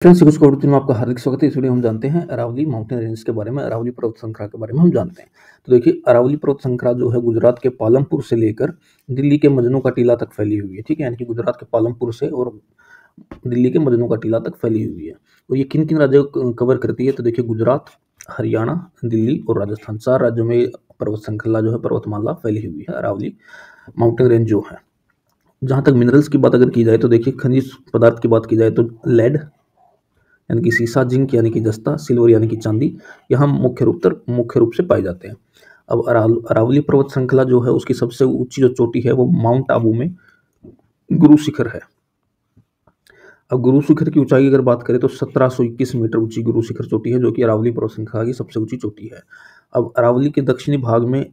Friends, कुछ करोड़ में आपका हार्दिक स्वागत है। इस वीडियो में हम जानते हैं अरावली माउंटेन रेंज के बारे में, अरावली पर्वत श्रृंखला के बारे में हम जानते हैं। तो देखिए, अरावली पर्वत श्रृंखला जो है गुजरात के पालमपुर से लेकर दिल्ली के मजनू का टीला तक फैली हुई है। ठीक है, यानी कि गुजरात के पालमपुर से और दिल्ली के मजनू का टीला तक फैली हुई है। तो ये किन किन राज्यों को कवर करती है? तो देखिए, गुजरात, हरियाणा, दिल्ली और राजस्थान, 4 राज्यों में पर्वत श्रृंखला जो है, पर्वतमाला फैली हुई है, अरावली माउंटेन रेंज जो है। जहाँ तक मिनरल्स की बात अगर की जाए तो देखिए, खनिज पदार्थ की बात की जाए तो लेड यानी कि सीसा, जिंक यानी कि जस्ता, सिल्वर यानी कि चांदी यहाँ मुख्य रूप से पाए जाते हैं। अब अरावली पर्वत श्रृंखला जो है उसकी सबसे ऊंची जो चोटी है वो माउंट आबू में गुरु शिखर है। अब गुरु शिखर की ऊंचाई अगर बात करें तो 1721 मीटर ऊंची गुरु शिखर चोटी है, जो कि अरावली पर्वत श्रृंखला की सबसे ऊंची चोटी है। अब अरावली के दक्षिणी भाग में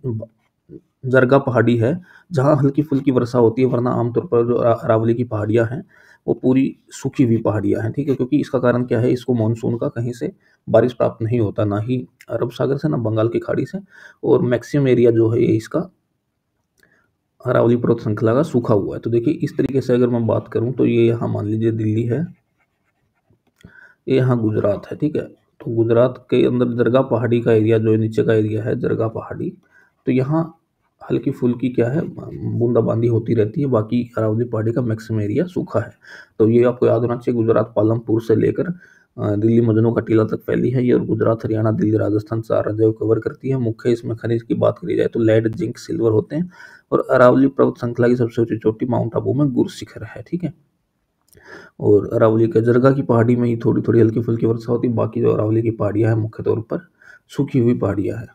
जरगा पहाड़ी है, जहाँ हल्की फुल्की वर्षा होती है, वरना आमतौर पर जो अरावली की पहाड़ियाँ हैं वो पूरी सूखी हुई पहाड़ियाँ हैं। ठीक है, क्योंकि इसका कारण क्या है, इसको मानसून का कहीं से बारिश प्राप्त नहीं होता, ना ही अरब सागर से, ना बंगाल की खाड़ी से, और मैक्सिमम एरिया जो है ये इसका अरावली पर्वत श्रृंखला का सूखा हुआ है। तो देखिए, इस तरीके से अगर मैं बात करूं तो ये यहाँ मान लीजिए दिल्ली है, ये यहाँ गुजरात है। ठीक है, तो गुजरात के अंदर जरगा पहाड़ी का एरिया जो है, नीचे का एरिया है जरगा पहाड़ी, तो यहाँ हल्की फुल्की क्या है, बूंदाबांदी होती रहती है। बाकी अरावली पहाड़ी का मैक्सिमम एरिया सूखा है। तो ये आपको याद होना चाहिए, गुजरात पालमपुर से लेकर दिल्ली मजनू का टीला तक फैली है ये, और गुजरात, हरियाणा, दिल्ली, राजस्थान 4 राज्यों को कवर करती है। मुख्य इसमें खनिज की बात करी जाए तो लेड, जिंक, सिल्वर होते हैं। और अरावली पर्वत श्रृंखला की सबसे ऊंची चोटी माउंट आबू में गुरु शिखर है। ठीक है, और अरावली के जरगा की पहाड़ी में ही थोड़ी थोड़ी हल्की फुल्की वर्षा होती है। बाकी जो अरावली की पहाड़ियाँ हैं मुख्य तौर पर सूखी हुई पहाड़ियाँ हैं।